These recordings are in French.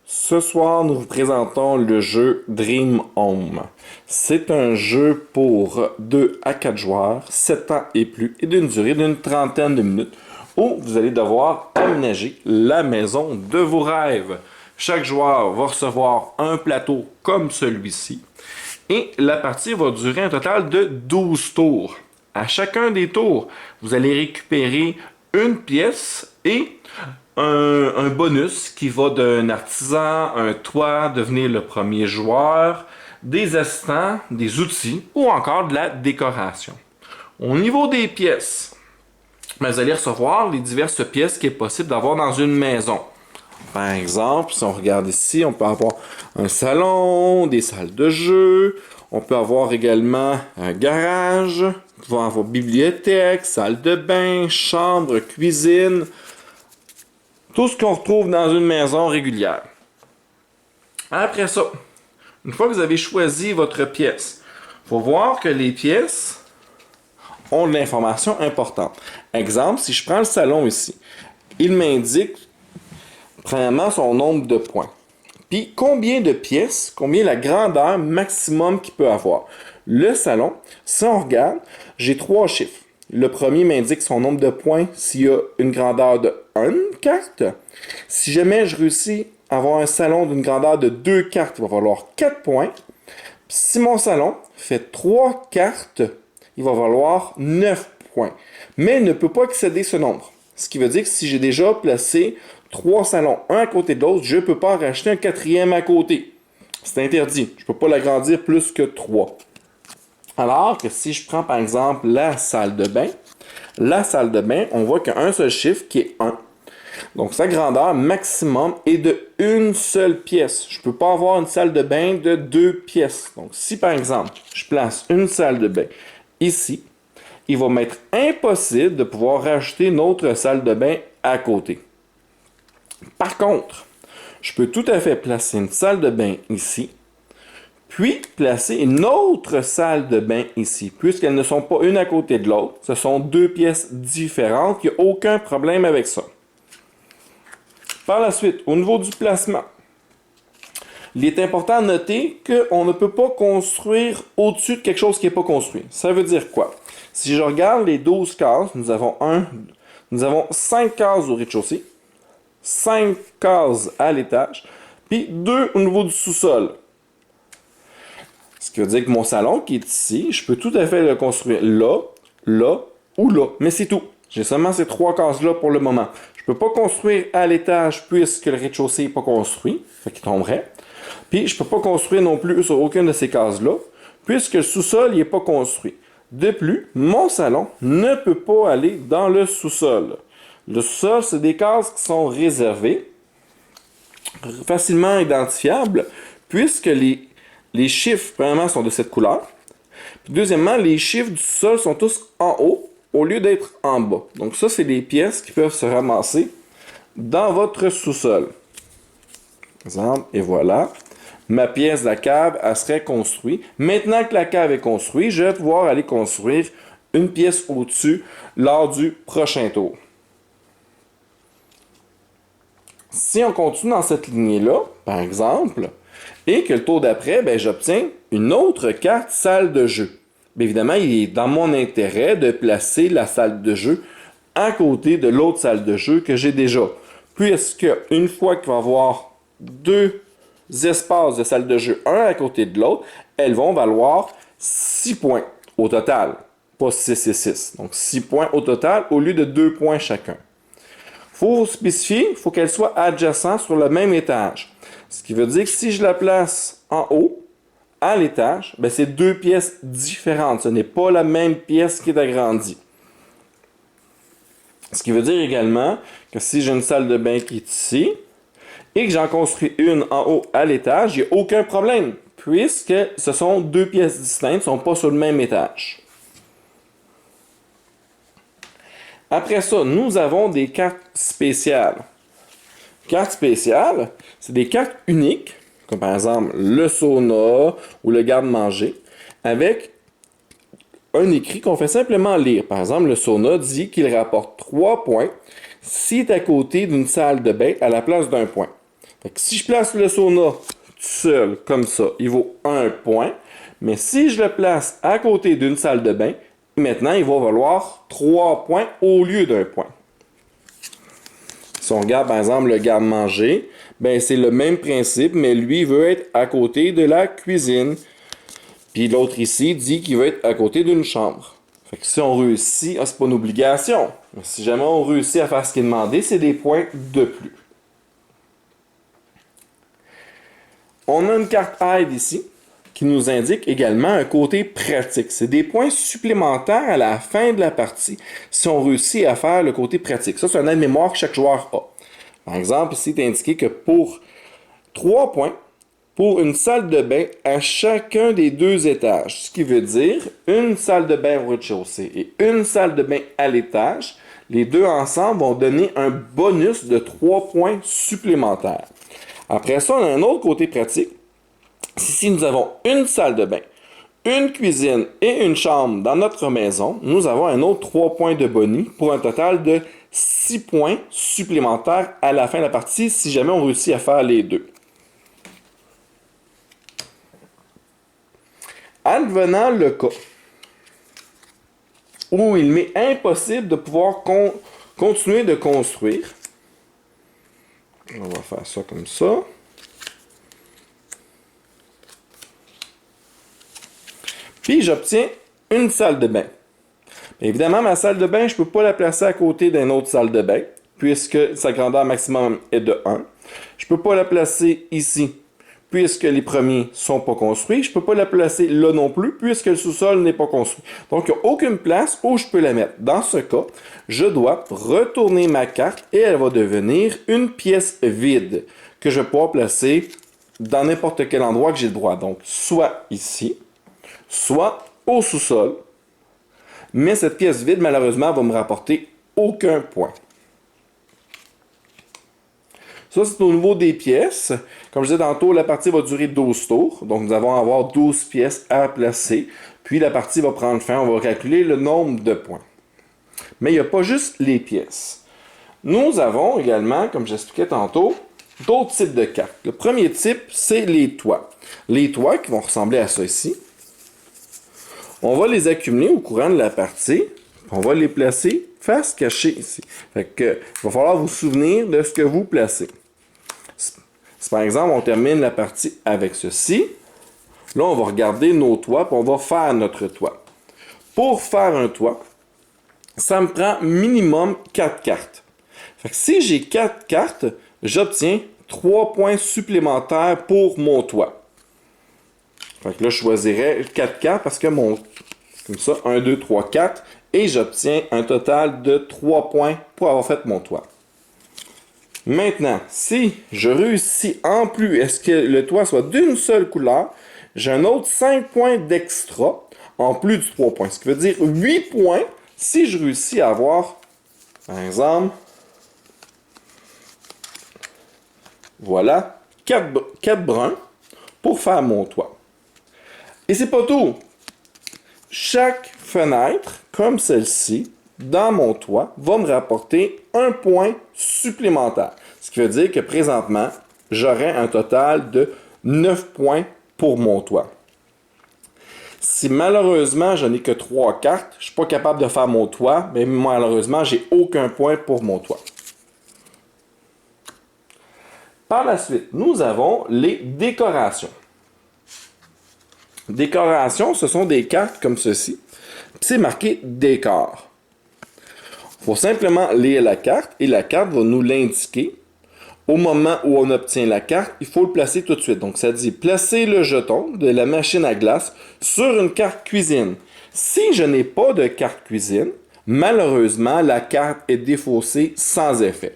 Ce soir, nous vous présentons le jeu Dream Home. C'est un jeu pour 2 à 4 joueurs, 7 ans et plus, et d'une durée d'une trentaine de minutes, où vous allez devoir aménager la maison de vos rêves. Chaque joueur va recevoir un plateau comme celui-ci, et la partie va durer un total de 12 tours. À chacun des tours, vous allez récupérer une pièce et un bonus qui va d'un artisan, un toit, devenir le premier joueur, des assistants, des outils ou encore de la décoration. Au niveau des pièces, vous allez recevoir les diverses pièces qu'il est possible d'avoir dans une maison. Par exemple, si on regarde ici, on peut avoir un salon, des salles de jeu, on peut avoir également un garage, on va avoir bibliothèque, salle de bain, chambre, cuisine, tout ce qu'on retrouve dans une maison régulière. Après ça, une fois que vous avez choisi votre pièce, il faut voir que les pièces ont de l'information importante. Exemple, si je prends le salon ici, il m'indique premièrement son nombre de points. Puis combien de pièces, combien la grandeur maximum qu'il peut avoir. Le salon, si on regarde, j'ai 3 chiffres. Le premier m'indique son nombre de points s'il y a une grandeur de 1 carte. Si jamais je réussis à avoir un salon d'une grandeur de 2 cartes, il va valoir 4 points. Puis si mon salon fait 3 cartes, il va valoir 9 points. Mais il ne peut pas excéder ce nombre. Ce qui veut dire que si j'ai déjà placé 3 salons, un à côté de l'autre, je ne peux pas en racheter un quatrième à côté. C'est interdit. Je ne peux pas l'agrandir plus que 3. Alors que si je prends par exemple la salle de bain, on voit qu'il y a un seul chiffre qui est 1. Donc sa grandeur maximum est de une seule pièce. Je ne peux pas avoir une salle de bain de 2 pièces. Donc si par exemple je place une salle de bain ici, il va m'être impossible de pouvoir rajouter une autre salle de bain à côté. Par contre, je peux tout à fait placer une salle de bain ici, puis placer une autre salle de bain ici, puisqu'elles ne sont pas une à côté de l'autre. Ce sont 2 pièces différentes, il n'y a aucun problème avec ça. Par la suite, au niveau du placement, il est important de noter qu'on ne peut pas construire au-dessus de quelque chose qui n'est pas construit. Ça veut dire quoi? Si je regarde les 12 cases, nous avons 5 cases au rez-de-chaussée, 5 cases à l'étage, puis 2 au niveau du sous-sol. Ce qui veut dire que mon salon qui est ici, je peux tout à fait le construire là, là ou là. Mais c'est tout. J'ai seulement ces 3 cases-là pour le moment. Je ne peux pas construire à l'étage puisque le rez-de-chaussée n'est pas construit, fait qu'il tomberait. Puis je ne peux pas construire non plus sur aucune de ces cases-là, puisque le sous-sol n'est pas construit. De plus, mon salon ne peut pas aller dans le sous-sol. Le sous-sol, c'est des cases qui sont réservées, facilement identifiables, puisque les chiffres, premièrement, sont de cette couleur. Puis deuxièmement, les chiffres du sol sont tous en haut au lieu d'être en bas. Donc ça, c'est des pièces qui peuvent se ramasser dans votre sous-sol. Exemple, et voilà. Ma pièce de la cave, elle serait construite. Maintenant que la cave est construite, je vais pouvoir aller construire une pièce au-dessus lors du prochain tour. Si on continue dans cette lignée-là, par exemple, et que le tour d'après, ben, j'obtiens une autre carte salle de jeu. Bien évidemment, il est dans mon intérêt de placer la salle de jeu à côté de l'autre salle de jeu que j'ai déjà. Puisque une fois qu'il va y avoir 2 espaces de salle de jeu, un à côté de l'autre, elles vont valoir 6 points au total. Pas 6 et 6. Donc 6 points au total au lieu de 2 points chacun. Il faut spécifier, il faut qu'elle soit adjacente sur le même étage. Ce qui veut dire que si je la place en haut, à l'étage, ben c'est 2 pièces différentes. Ce n'est pas la même pièce qui est agrandie. Ce qui veut dire également que si j'ai une salle de bain qui est ici, et que j'en construis une en haut à l'étage, il n'y a aucun problème, puisque ce sont 2 pièces distinctes, ne sont pas sur le même étage. Après ça, nous avons des cartes spéciales. Cartes spéciales, c'est des cartes uniques, comme par exemple le sauna ou le garde-manger, avec un écrit qu'on fait simplement lire. Par exemple, le sauna dit qu'il rapporte 3 points s'il est à côté d'une salle de bain à la place d'un point. Fait que si je place le sauna tout seul, comme ça, il vaut 1 point. Mais si je le place à côté d'une salle de bain, maintenant, il va valoir 3 points au lieu d'1 point. Si on regarde, par exemple, le garde-manger, ben c'est le même principe, mais lui veut être à côté de la cuisine. Puis l'autre ici dit qu'il veut être à côté d'une chambre. Fait que si on réussit, c'est pas une obligation. Mais si jamais on réussit à faire ce qui est demandé, c'est des points de plus. On a une carte aide ici qui nous indique également un côté pratique. C'est des points supplémentaires à la fin de la partie si on réussit à faire le côté pratique. Ça, c'est un aide-mémoire que chaque joueur a. Par exemple, ici, il est indiqué que pour 3 points, pour une salle de bain à chacun des 2 étages. Ce qui veut dire une salle de bain au rez-de-chaussée et une salle de bain à l'étage. Les deux ensemble vont donner un bonus de 3 points supplémentaires. Après ça, on a un autre côté pratique. Si nous avons une salle de bain, une cuisine et une chambre dans notre maison, nous avons un autre 3 points de bonus pour un total de 6 points supplémentaires à la fin de la partie si jamais on réussit à faire les deux. Advenant le cas où il m'est impossible de pouvoir continuer de construire, on va faire ça comme ça. Puis j'obtiens une salle de bain. Bien évidemment, ma salle de bain, je ne peux pas la placer à côté d'une autre salle de bain, puisque sa grandeur maximum est de 1. Je ne peux pas la placer ici, puisque les premiers ne sont pas construits. Je ne peux pas la placer là non plus, puisque le sous-sol n'est pas construit. Donc, il n'y a aucune place où je peux la mettre. Dans ce cas, je dois retourner ma carte et elle va devenir une pièce vide que je vais pouvoir placer dans n'importe quel endroit que j'ai le droit. Donc, soit ici, soit au sous-sol. Mais cette pièce vide, malheureusement, va me rapporter aucun point. Ça, c'est au niveau des pièces. Comme je disais tantôt, la partie va durer 12 tours. Donc, nous allons avoir 12 pièces à placer. Puis, la partie va prendre fin. On va calculer le nombre de points. Mais il n'y a pas juste les pièces. Nous avons également, comme j'expliquais tantôt, d'autres types de cartes. Le premier type, c'est les toits. Les toits qui vont ressembler à ça ici. On va les accumuler au courant de la partie. On va les placer face cachée ici. Fait que, il va falloir vous souvenir de ce que vous placez. Si par exemple, on termine la partie avec ceci, là, on va regarder nos toits, puis on va faire notre toit. Pour faire un toit, ça me prend minimum 4 cartes. Fait que si j'ai 4 cartes, j'obtiens 3 points supplémentaires pour mon toit. Fait que là, je choisirais 4 cartes parce que comme ça, 1, 2, 3, 4, et j'obtiens un total de 3 points pour avoir fait mon toit. Maintenant, si je réussis en plus à ce que le toit soit d'une seule couleur, j'ai un autre 5 points d'extra en plus du 3 points. Ce qui veut dire 8 points si je réussis à avoir, par exemple, voilà, 4 bruns pour faire mon toit. Et c'est pas tout. Chaque fenêtre, comme celle-ci, dans mon toit, va me rapporter un point supplémentaire. Ce qui veut dire que présentement, j'aurai un total de 9 points pour mon toit. Si malheureusement, je n'ai que 3 cartes, je ne suis pas capable de faire mon toit, mais malheureusement, j'ai aucun point pour mon toit. Par la suite, nous avons les décorations. Décorations, ce sont des cartes comme ceci. C'est marqué décor. Il faut simplement lire la carte et la carte va nous l'indiquer. Au moment où on obtient la carte, il faut le placer tout de suite. Donc, ça dit placer le jeton de la machine à glace sur une carte cuisine. Si je n'ai pas de carte cuisine, malheureusement, la carte est défaussée sans effet.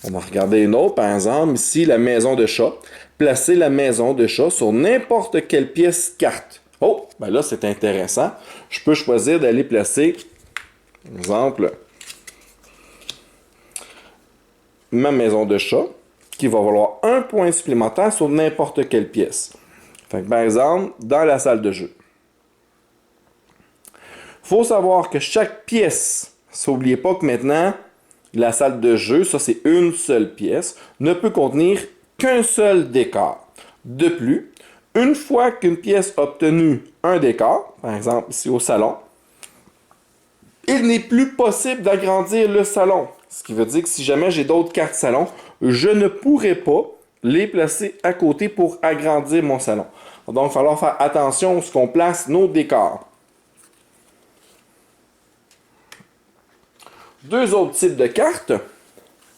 On va regarder une autre, par exemple, ici, la maison de chat. Placer la maison de chat sur n'importe quelle pièce carte. Oh, ben là, c'est intéressant. Je peux choisir d'aller placer, par exemple, ma maison de chat, qui va valoir un point supplémentaire sur n'importe quelle pièce. Fait que, par exemple, dans la salle de jeu. Il faut savoir que chaque pièce, n'oubliez pas que maintenant, la salle de jeu, ça c'est une seule pièce, ne peut contenir qu'un seul décor. De plus, une fois qu'une pièce a obtenu un décor, par exemple ici au salon, il n'est plus possible d'agrandir le salon. Ce qui veut dire que si jamais j'ai d'autres cartes salon, je ne pourrai pas les placer à côté pour agrandir mon salon. Donc, il va falloir faire attention à ce qu'on place nos décors. Deux autres types de cartes,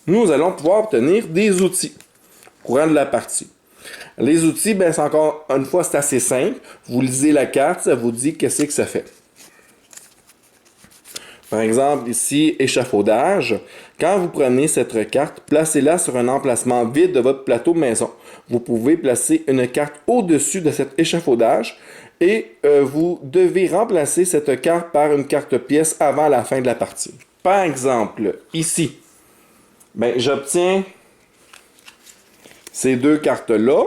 nous allons pouvoir obtenir des outils au courant de la partie. Les outils, ben, c'est encore une fois, c'est assez simple. Vous lisez la carte, ça vous dit qu'est-ce que ça fait. Par exemple, ici, échafaudage. Quand vous prenez cette carte, placez-la sur un emplacement vide de votre plateau maison. Vous pouvez placer une carte au-dessus de cet échafaudage et vous devez remplacer cette carte par une carte pièce avant la fin de la partie. Par exemple, ici, ben, j'obtiens ces deux cartes-là.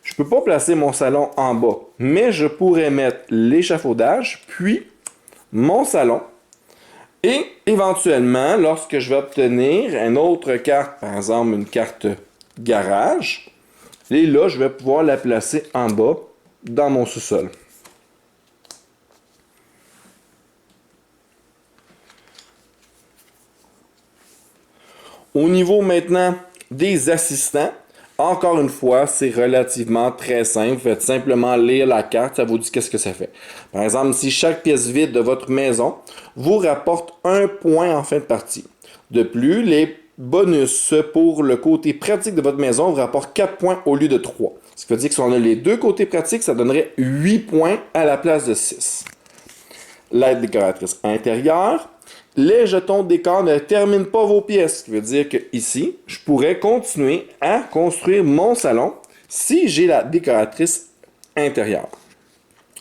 Je ne peux pas placer mon salon en bas, mais je pourrais mettre l'échafaudage, puis mon salon. Et éventuellement, lorsque je vais obtenir une autre carte, par exemple une carte garage, et là, je vais pouvoir la placer en bas dans mon sous-sol. Au niveau maintenant des assistants, encore une fois, c'est relativement très simple. Vous faites simplement lire la carte, ça vous dit qu'est-ce que ça fait. Par exemple, si chaque pièce vide de votre maison vous rapporte un point en fin de partie. De plus, les bonus pour le côté pratique de votre maison vous rapportent 4 points au lieu de 3. Ce qui veut dire que si on a les deux côtés pratiques, ça donnerait 8 points à la place de 6. L'aide décoratrice intérieure. Les jetons de décor ne terminent pas vos pièces. Ce qui veut dire que ici, je pourrais continuer à construire mon salon si j'ai la décoratrice intérieure.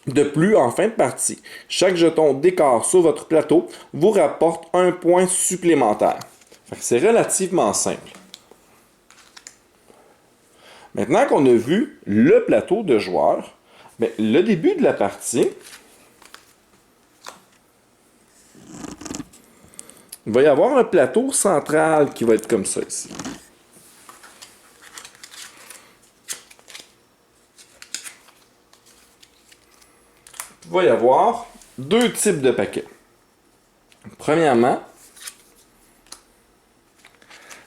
De plus, en fin de partie, chaque jeton décor sur votre plateau vous rapporte un point supplémentaire. C'est relativement simple. Maintenant qu'on a vu le plateau de joueurs, bien, le début de la partie, il va y avoir un plateau central qui va être comme ça ici. Il va y avoir deux types de paquets. Premièrement,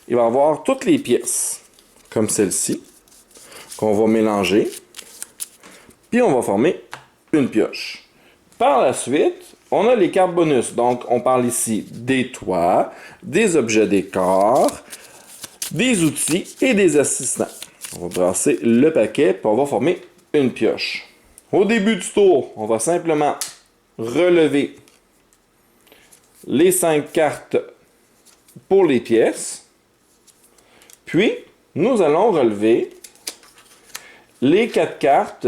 il va y avoir toutes les pièces, comme celle-ci, qu'on va mélanger, puis on va former une pioche. Par la suite, on a les cartes bonus. Donc, on parle ici des toits, des objets décor, des outils et des assistants. On va brasser le paquet, puis on va former une pioche. Au début du tour, on va simplement relever les 5 cartes pour les pièces. Puis, nous allons relever les 4 cartes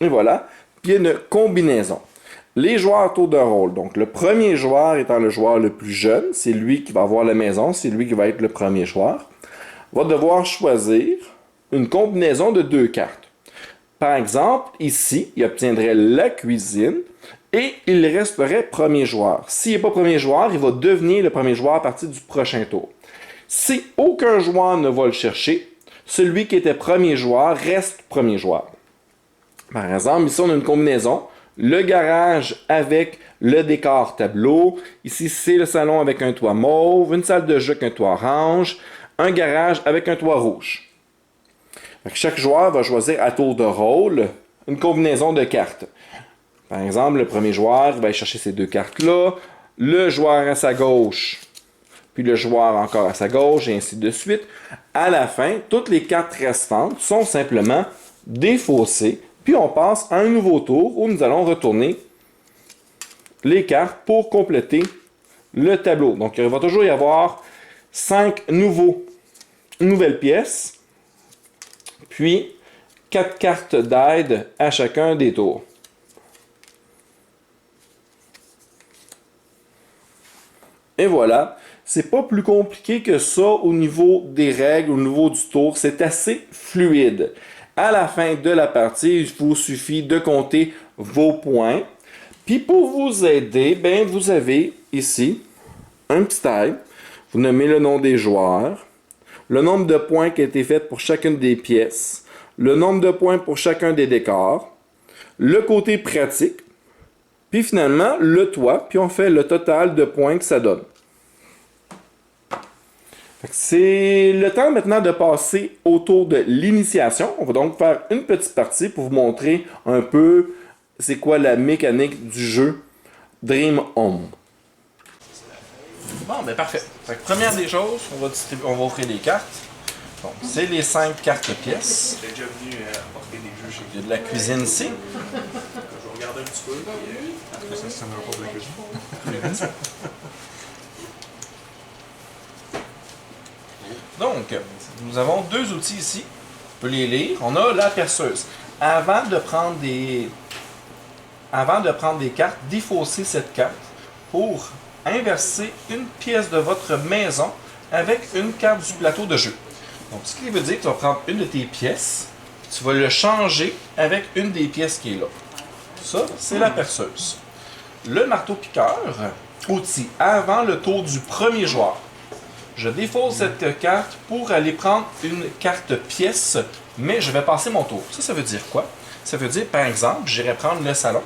et voilà, puis il y a une combinaison. Les joueurs tour de rôle. Donc, le premier joueur étant le joueur le plus jeune, c'est lui qui va avoir la maison, c'est lui qui va être le premier joueur, va devoir choisir une combinaison de 2 cartes. Par exemple, ici, il obtiendrait la cuisine et il resterait premier joueur. S'il n'est pas premier joueur, il va devenir le premier joueur à partir du prochain tour. Si aucun joueur ne va le chercher, celui qui était premier joueur reste premier joueur. Par exemple, ici, on a une combinaison. Le garage avec le décor tableau. Ici, c'est le salon avec un toit mauve, une salle de jeu avec un toit orange, un garage avec un toit rouge. Chaque joueur va choisir à tour de rôle une combinaison de cartes. Par exemple, le premier joueur va aller chercher ces 2 cartes-là, le joueur à sa gauche, puis le joueur encore à sa gauche, et ainsi de suite. À la fin, toutes les cartes restantes sont simplement défaussées. Puis on passe à un nouveau tour où nous allons retourner les cartes pour compléter le tableau. Donc il va toujours y avoir 5 nouvelles pièces, puis 4 cartes d'aide à chacun des tours. Et voilà, c'est pas plus compliqué que ça au niveau des règles, au niveau du tour, c'est assez fluide. À la fin de la partie, il vous suffit de compter vos points. Puis pour vous aider, ben, vous avez ici un petit tag. Vous nommez le nom des joueurs, le nombre de points qui a été fait pour chacune des pièces, le nombre de points pour chacun des décors, le côté pratique, puis finalement le toit, puis on fait le total de points que ça donne. C'est le temps maintenant de passer autour de l'initiation. On va donc faire une petite partie pour vous montrer un peu c'est quoi la mécanique du jeu Dream Home. Bon, ben parfait. Fait que première des choses, on va offrir des cartes. Donc, c'est les 5 cartes pièces. J'ai déjà venu apporter des jeux chez Il y a de la cuisine ici. Je vais regarder un petit peu. Après ça, c'est un rapport de la cuisine. Donc, nous avons 2 outils ici. On peut les lire. On a la perceuse. Avant de prendre des cartes, défaussez cette carte pour inverser une pièce de votre maison avec une carte du plateau de jeu. Donc, ce qui veut dire que tu vas prendre une de tes pièces, tu vas le changer avec une des pièces qui est là. Ça, c'est la perceuse. Le marteau-piqueur, outil avant le tour du premier joueur. Je défausse cette carte pour aller prendre une carte pièce, mais je vais passer mon tour. Ça veut dire quoi? Ça veut dire, par exemple, j'irai prendre le salon.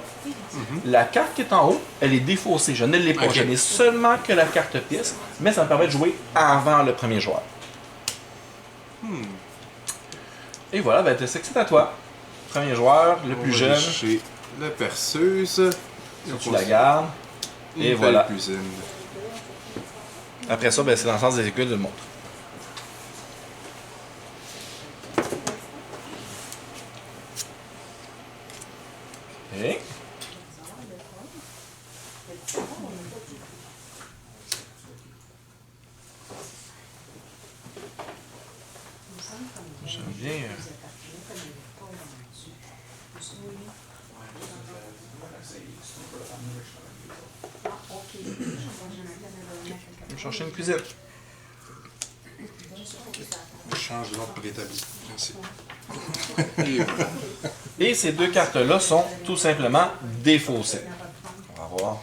La carte qui est en haut, elle est défaussée. Je ne l'ai pas. Je n'ai seulement que la carte pièce, mais ça me permet de jouer avant le premier joueur. Et voilà, ben, c'est à toi. Premier joueur, le plus jeune. Chez la perceuse. Tu la gardes. Et voilà. Cuisine. Après ça, ben, c'est dans le sens des aiguilles de le montre. OK. J'aime bien. Je vais chercher une cuisine. Je change l'ordre pour l'établir. Merci. Et ces 2 cartes-là sont tout simplement défaussées. On va voir.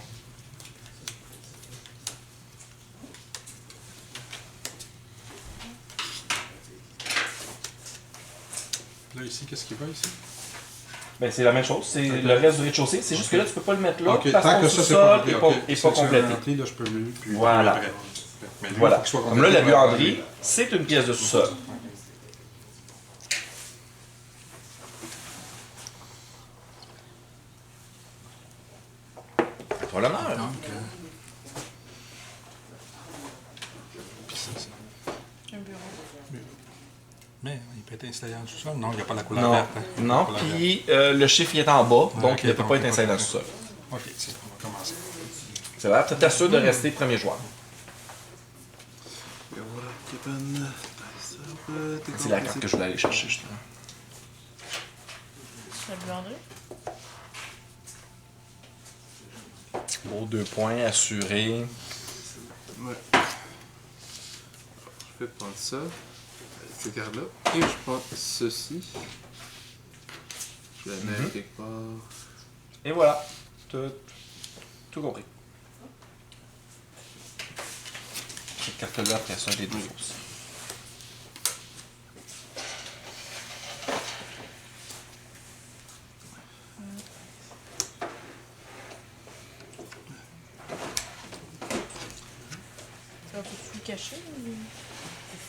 Là, ici, qu'est-ce qu'il va ici? Ben, c'est la même chose, c'est le reste du rez-de-chaussée. C'est juste que là, tu peux pas le mettre là Ok, parce tant que que le ça, c'est sous-sol pas n'est complété. pas complété. Rempli, là, je peux le puis Voilà. après. Mais lui, Voilà. il faut qu'il soit Comme là, la complété. buanderie, c'est une pièce de sous-sol. À toi l'honneur. Donc, puis ça. Un bureau. Mais il peut être installé en sous-sol. Non, il n'y a pas la couleur Non, verte. hein. Il y a non. pas la couleur verte. Puis le chiffre il est en bas, donc ok, il ne peut donc pas il être peut installé pas dans le être- sous-sol. Ok, on va commencer. C'est vrai, tu t'assures de rester premier joueur. C'est la carte que je voulais aller chercher, justement. La buanderie. Beau 2 points, assuré. Ouais. Je vais prendre ça, ces cartes-là, et je prends ceci. Je la mets quelque part. Et voilà, tout compris. Cette carte-là, après ça, les 2 aussi. Tu vas tout le cacher ou...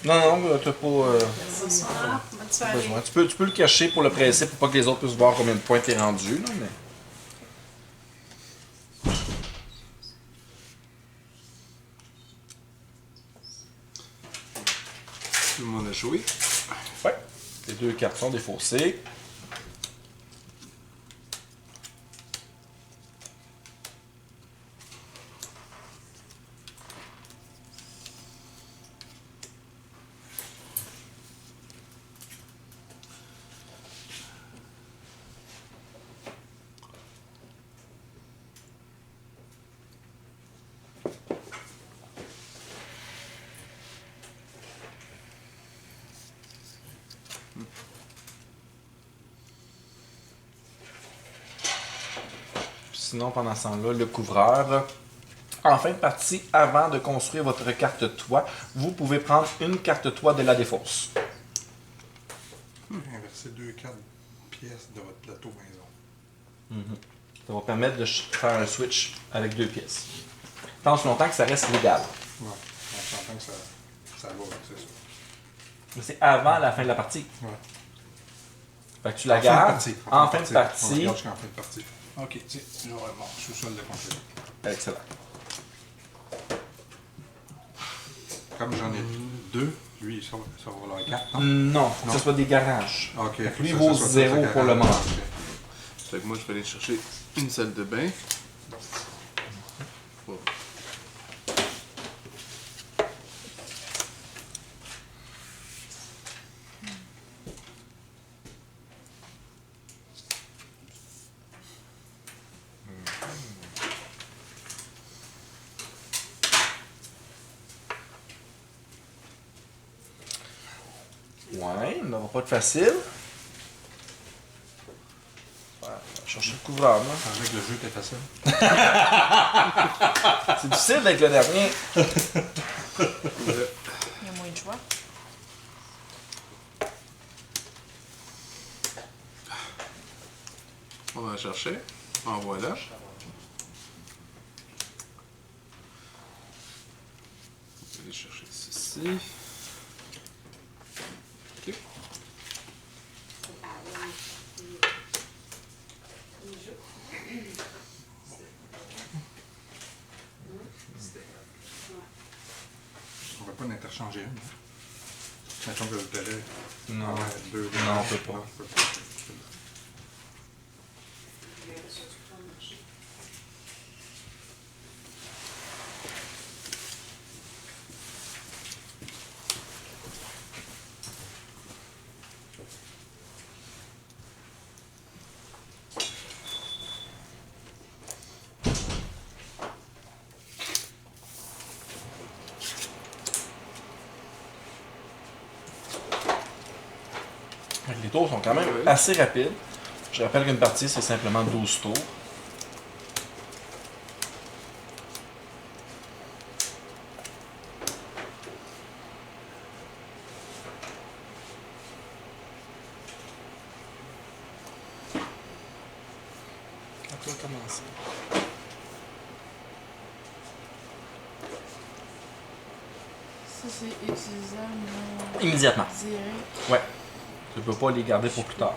Non, non, t'as pas Bonsoir. Bonne soirée. besoin. Tu peux le cacher pour le presser pour pas que les autres puissent voir combien de points t'es rendu, là, mais... Tout le monde a joué. Ouais. Les 2 cartes sont défaussées. sinon, pendant ce temps-là, le couvreur. En fin de partie, avant de construire votre carte toit, vous pouvez prendre une carte toit de la défausse. Inverser 2 pièces de votre plateau maison. Ça va permettre de faire un switch avec 2 pièces. Tant aussi longtemps que ça reste légal. Ouais. On s'entend que ça va, c'est ça. Mais c'est avant la fin de la partie. Ouais. Fait que tu la En fin de gardes partie. en fin de On partie. regarde jusqu'en fin de partie. Ok, tiens, j'aurai mon sous-sol de complet. Excellent. Comme j'en ai 2, lui, ça va valoir 4, non? Non, faut que ce soit des garages. Ok. Fait que lui ça, vaut ça soit 0 ça, pour le moment. Fait que moi, je vais aller chercher une salle de bain. Oh. Ouais, il n'aura pas de facile. Ouais, on va chercher le couvreur, moi. Je pensais que le jeu était facile. C'est difficile d'être le dernier. Il y a moins de choix. On va chercher. En voilà. On va aller chercher ceci. Ok. On ne va pas en interchanger une. Mettons que le télé. Non. Ouais, 2. Non, on peut pas. Non, je peux pas. Les tours sont quand même assez rapides. Je rappelle qu'une partie, c'est simplement 12 tours. Quand tu vas commencer. Ça, c'est utilisable Immédiatement. direct. Ouais. Tu ne peux pas les garder pour plus tard. Pas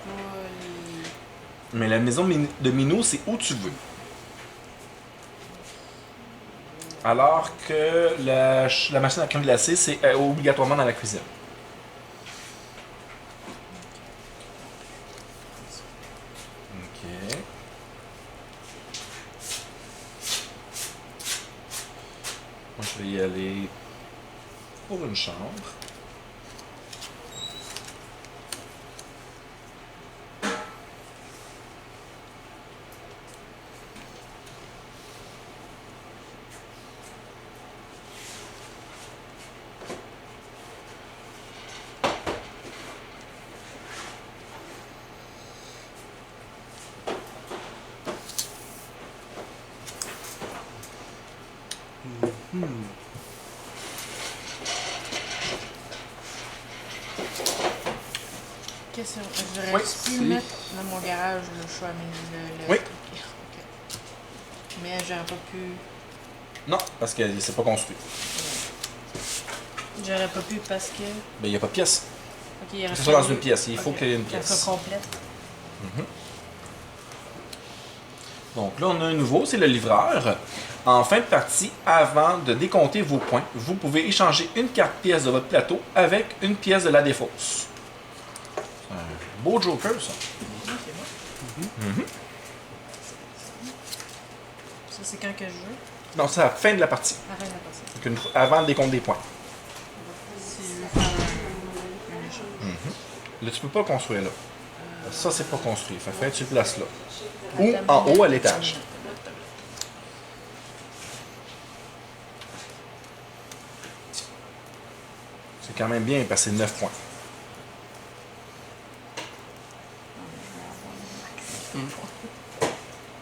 les- Mais la maison de Minou, c'est où tu veux. Alors que la machine à crème glacée, c'est obligatoirement dans la cuisine. Ok. Moi, je vais y aller pour une chambre. Question. J'aurais Oui, pu mettre dans mon garage le choix, mais le Oui. truc. Ok. Mais j'aurais pas pu. Non, parce que c'est pas construit. J'aurais pas pu parce que. Ben, il n'y a pas de pièce. Ok, il reste C'est ça dans deux. une pièce. Il faut Ok. qu'il y ait une Qu'elle pièce. soit complète. Donc là, on a un nouveau, c'est le livreur. En fin de partie, avant de décompter vos points, vous pouvez échanger une carte pièce de votre plateau avec une pièce de la défausse. C'est un beau joker, ça. Ça, c'est quand que je joue. Donc, c'est à la fin de la partie. Arrête la partie. Donc, avant le décompte des points. Si je veux faire un échange. Là, tu peux pas construire là. Ça, c'est pas construit. Fait que tu le places là. Ou en haut à l'étage. C'est quand même bien parce que c'est 9 points.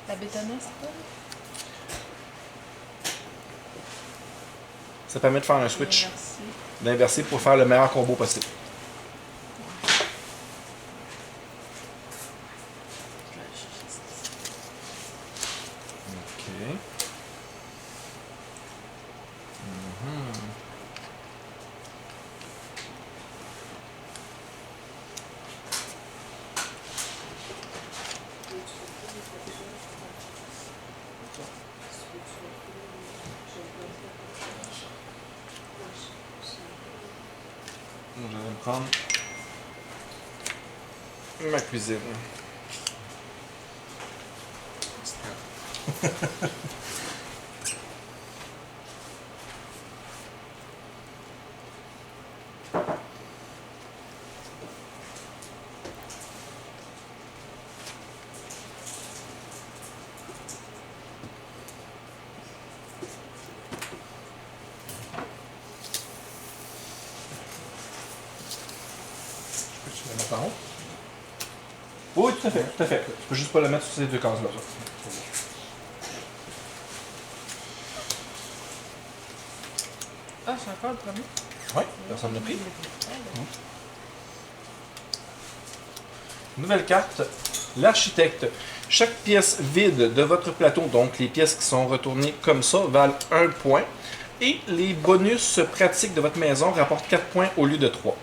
La bétonnaise, c'est pas? Ça permet de faire un switch, Merci. d'inverser pour faire le meilleur combo possible. Je vais aller chercher ça. OK. Mhm. Je vais prendre ma cuisine. Peux-tu la mettre en haut? Oui, tout à fait, tout à fait. Tu peux juste pas la mettre sur ces deux cases-là. Ah, c'est encore le premier. Oui, personne n'a pris. Nouvelle carte, l'architecte. Chaque pièce vide de votre plateau, donc les pièces qui sont retournées comme ça, valent 1 point. Et les bonus pratiques de votre maison rapportent 4 points au lieu de 3.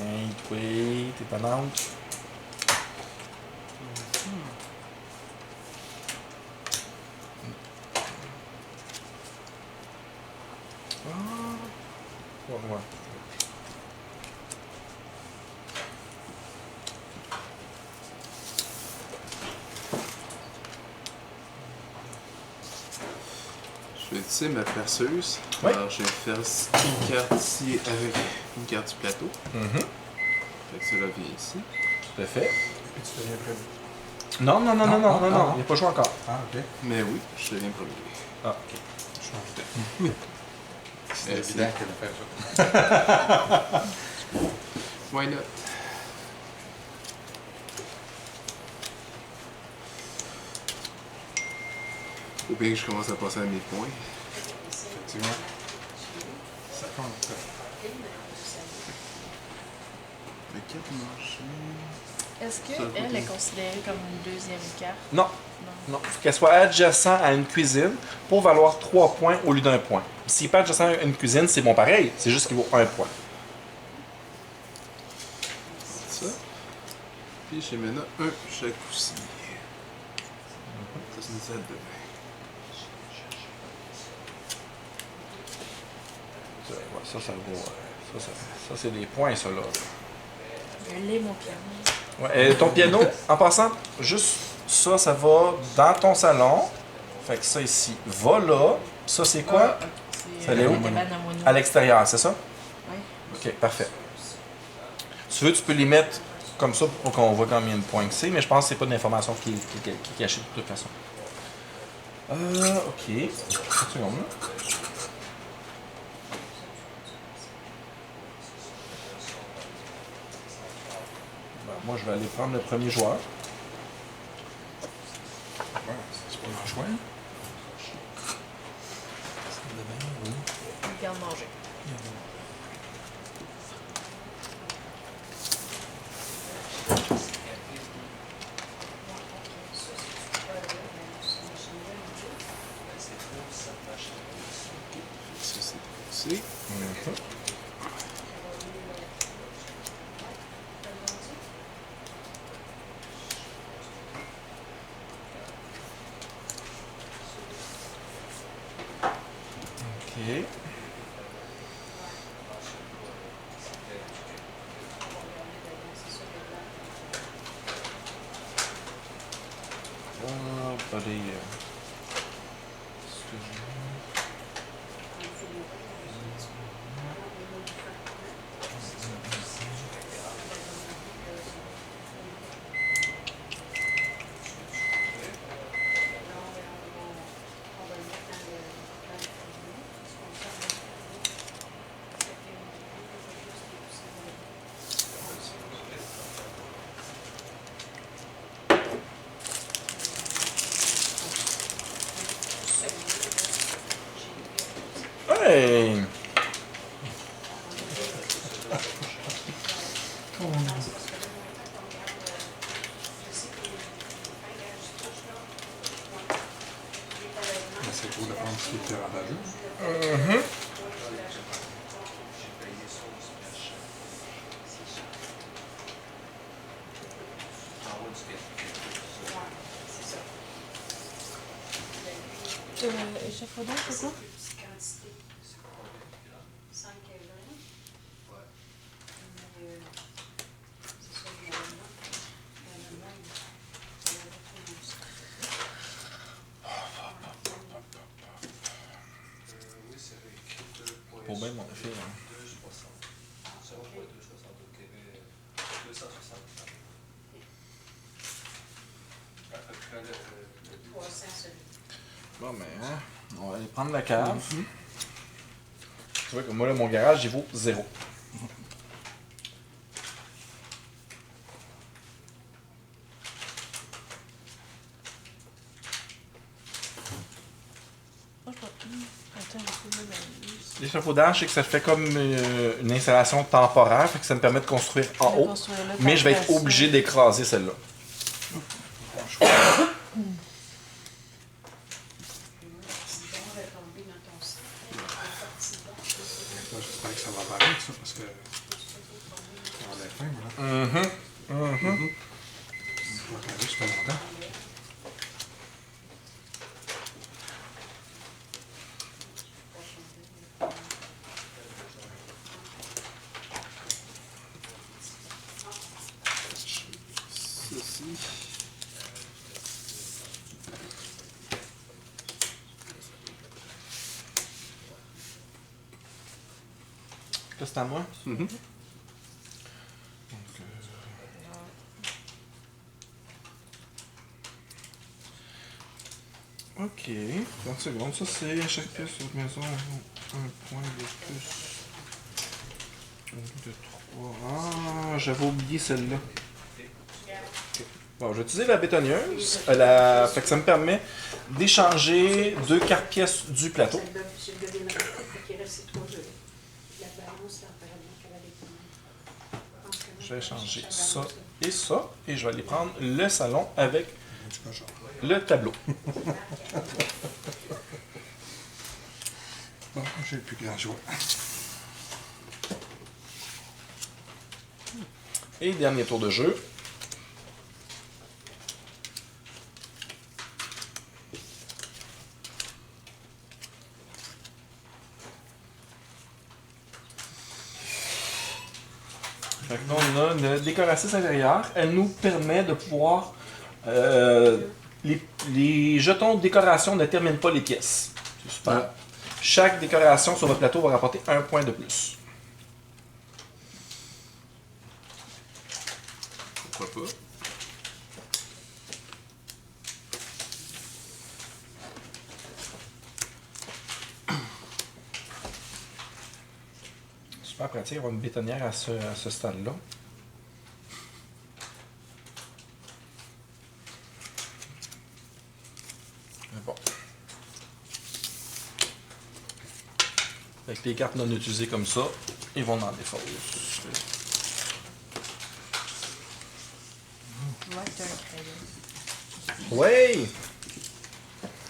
Hey, toi, t'es pas mal. Ouais. Je vais utiliser ma perceuse. Oui. Alors, je vais faire une carte ici avec une carte du plateau. Fait que cela vient ici. Tout à fait. Et tu deviens prévu. Non, il n'a pas joué encore. Ah, ok. Mais oui, je deviens premier. Ah, ok. Je m'en doutais. C'est Merci. évident qu'elle a fait ça. Why not? Ou bien que je commence à passer à mes points. Effectivement. Ça compte. La carte marche. Est-ce qu'elle est considérée comme une deuxième carte? Non, Non. non. Il faut qu'elle soit adjacente à une cuisine pour valoir 3 points au lieu d'1 point. S'il n'est pas adjacent à une cuisine, c'est bon pareil. C'est juste qu'il vaut 1 point. Ça. Puis j'ai maintenant un jacuzzi. Ça, c'est une salle de bain. Ça vaut. Ça, c'est des points, ça, là. Je l'ai, mon piano. Ouais, ton piano, en passant, juste ça, ça va dans ton salon. Fait que ça ici va là. Ça, c'est quoi? C'est Ça allait où? la cabane à moineaux. À l'extérieur, c'est ça? Oui. Ok, parfait. Si tu veux, tu peux les mettre comme ça pour qu'on voit combien de points que c'est, mais je pense que c'est pas de l'information qui est cachée de toute façon. Ok. Une seconde, là. Ben, moi, je vais aller prendre le premier joueur. Ouais, c'est pas grand choix. Garde manger. Ça, c'est ici. Ok. Buddy. C'est cool de prendre ce qui est plus avantageux. Échafaudage, c'est quoi? Pour bien mon effet. Bon, mais hein, on va aller prendre la cave. Tu vois que moi, là, mon garage, il vaut 0. Moi, je vois plus. Attends, je peux mettre la liste. L'échafaudage, c'est que ça fait comme une installation temporaire, fait que ça me permet de construire en De haut. construire là, Mais je vais être après ça. obligé d'écraser celle-là. J'espère que ça va apparaître, ça, parce que. On a faim, là. On va regarder super longtemps. Ceci. Là, c'est à moi. Ok, 30 secondes. Ça, c'est à chaque pièce de maison, un point de plus. 1, 2, 3. Ah, j'avais oublié celle-là. Ok. Bon, je vais utiliser la bétonnieuse. Fait que ça me permet d'échanger 2 cartes pièces du plateau. Je vais échanger ça et ça. Et je vais aller prendre le salon avec Du cochon. le tableau. Bon, j'ai le plus grand choix. Et dernier tour de jeu. Fait que là, on a une décoratrice intérieure. Elle nous permet de pouvoir... les jetons de décoration ne terminent pas les pièces. C'est super. Ouais. Chaque décoration sur votre plateau va rapporter 1 point de plus. Pourquoi pas? Super pratique, avoir une bétonnière à ce stade-là. Mais bon. Avec les cartes non utilisées comme ça, ils vont dans des fosses. Ouais, t'as un crayon. Ouais!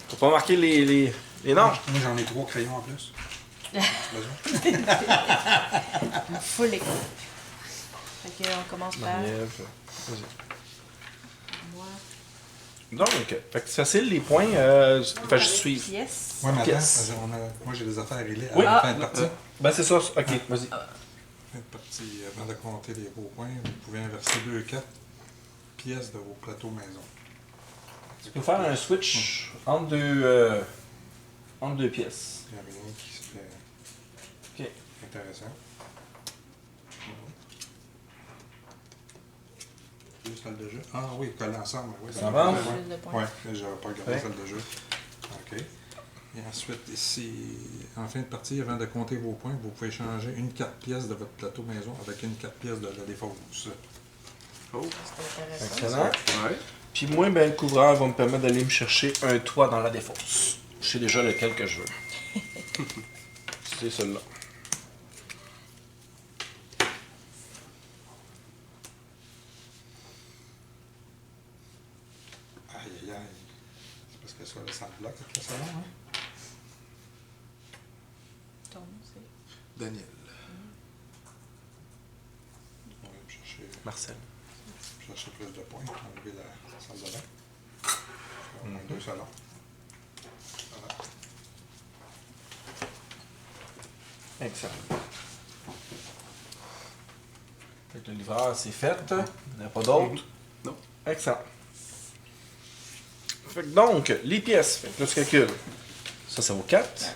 Faut pas marquer les noms. Moi, j'en ai 3 crayons en plus. Besoin? Full école. Fait que on commence par Marie-Ève, vas-y. moi. Donc, fait que c'est facile, les points, je suis. Yes. Ouais, mais attends, Yes. moi j'ai des affaires à régler à Oui. la fin de partie. Ben c'est ça, ok, vas-y. Fin de partie, avant de compter les beaux points, vous pouvez inverser 2 cartes pièces de vos plateaux maison. Tu peux faire un switch entre deux pièces. Il y en a une qui serait Ok. intéressant. Deux salles de jeu. Ah oui, collés ensemble. Oui, Ça va? Plus de points. Oui, j'aurais pas regardé Ouais. la salle de jeu. OK. Et ensuite, ici, en fin de partie, avant de compter vos points, vous pouvez changer une carte pièce de votre plateau maison avec une carte pièce de la défausse. C'est intéressant. Excellent. Ouais. Puis moi, ben, le couvreur va me permettre d'aller me chercher un toit dans la défausse. Je sais déjà lequel que je veux. C'est celui-là. appelle ça le sandblock avec le salon, hein? Ton nom, c'est. Daniel. On va me Marcel. chercher plus de points, enlever la salle de bain. On a deux salons. Voilà. Excellent. Fait que le livreur, c'est fait. Il n'y en a pas d'autres. Non. Excellent. Fait que donc, les pièces. Fait que là, tu calcules. Ça vaut 4,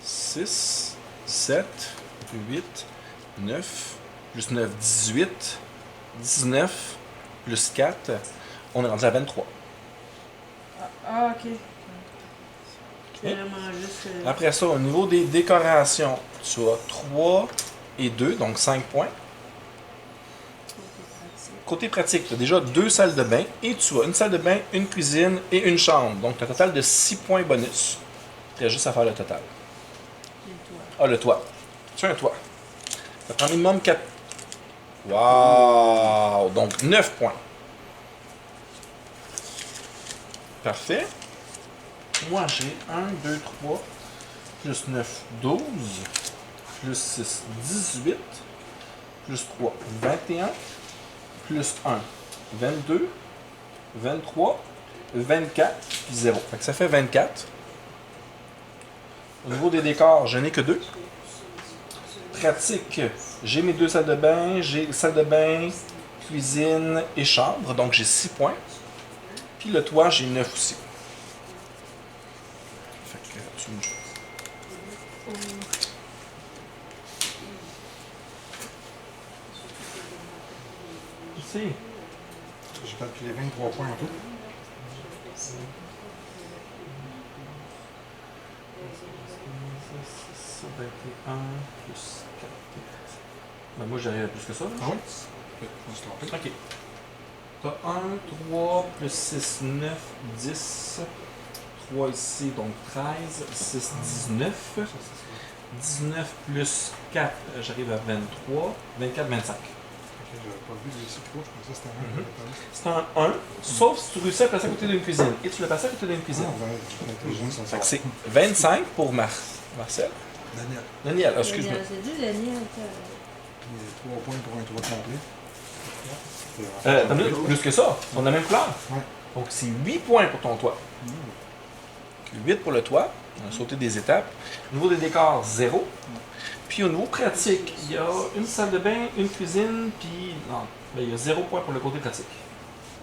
6, 7, 8, 9, plus 9, 18, 19, plus 4. On est rendu à 23. Ok. C'est vraiment juste. Après ça, au niveau des décorations, tu as 3 et 2, donc 5 points. Côté pratique, tu as déjà 2 salles de bain et tu as une salle de bain, une cuisine et une chambre. Donc, tu as un total de 6 points bonus. Tu as juste à faire le total. Ah, le toit. Tu as un toit. Ça prend minimum 4. Wow! Donc, 9 points. Parfait. Moi, j'ai 1, 2, 3, plus 9, 12, plus 6, 18, plus 3, 21, plus 1, 22, 23, 24, puis 0. Fait que ça fait 24. Au niveau des décors, je n'ai que 2. Pratique, j'ai mes 2 salles de bain, j'ai salle de bain, cuisine et chambre, donc j'ai 6 points. Puis le toit, j'ai 9 aussi. Fait que tu me Ici. J'ai calculé 23 points en tout. 21 plus 4. Ben moi j'arrive à plus que ça. Là. Ah oui? On se tromper. Ok. T'as 1, 3, plus 6, 9, 10. 3 ici, donc 13, 6, 19. 19 plus 4, j'arrive à 23. 24, 25. J'avais pas vu les 6 points, je pensais que c'était un. C'est un 1, sauf si tu réussis à passer à côté d'une cuisine. Et tu l'as passé à côté d'une cuisine. Fait que c'est 25 pour Marcel. Daniel. Daniel, excuse-moi. C'est du Daniel. Il y a 3 points pour un toit complet. T'as vu, plus que ça, on a la même couleur. Ouais. Donc c'est 8 points pour ton toit. 8 pour le toit, on a sauté des étapes. Au niveau des décors, 0. Puis au niveau pratique, il y a une salle de bain, une cuisine, puis non, ben, il y a 0 point pour le côté pratique.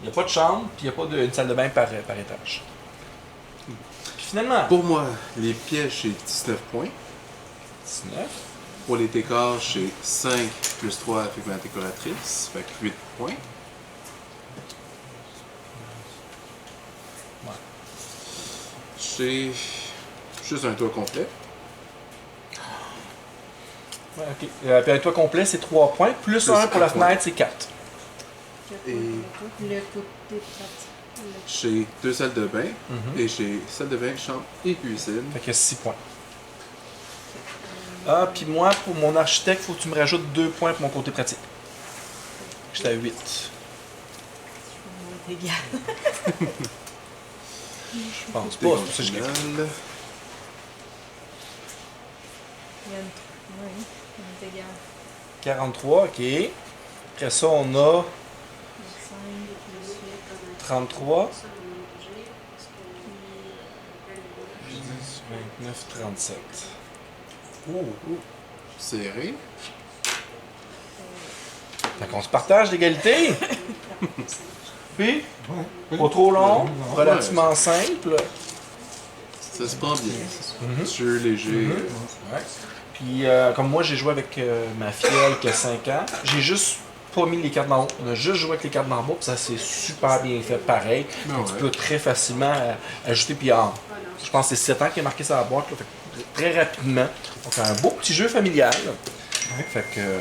Il n'y a pas de chambre, puis il n'y a pas une salle de bain par étage. Puis finalement, Pour moi, les pièces, j'ai 19 points. 19. Pour les décors, j'ai 5 plus 3 avec ma décoratrice. Fait que 8 points. Ouais. J'ai juste un toit complet. Ouais, ok. Puis un toit complet, c'est 3 points, plus 1 pour la 4 points. fenêtre, c'est 4. Et- Le côté pratique. J'ai 2 salles de bain. Et j'ai salle de bain, chambre et cuisine. Fait qu'il y a 6 points. Ah, puis moi, pour mon architecte, il faut que tu me rajoutes 2 points pour mon côté pratique. J'étais à 8. C'est égal. Je pense pas, c'est pour ça que je l'ai fait. Final. 23. Oui, c'est égal. 43, ok. Après ça, on a 5 plus 8. 33. 29, 37. Serré. Fait qu'on se partage l'égalité. Puis, Ouais. pas trop long, Ouais. relativement simple. Ça se prend bien. Mhm. Jeu léger. Ouais. Puis, comme moi, j'ai joué avec ma filleule qui a 5 ans, j'ai juste pas mis les cartes d'en haut. On a juste joué avec les cartes d'en bas, puis ça s'est super bien fait pareil. Ah Donc, tu ouais. peux très facilement ajouter, puis je pense que c'est 7 ans qui est marqué sur la boîte, là, fait que très rapidement. Donc, un beau petit jeu familial. Fait que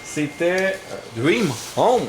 c'était Dream Home.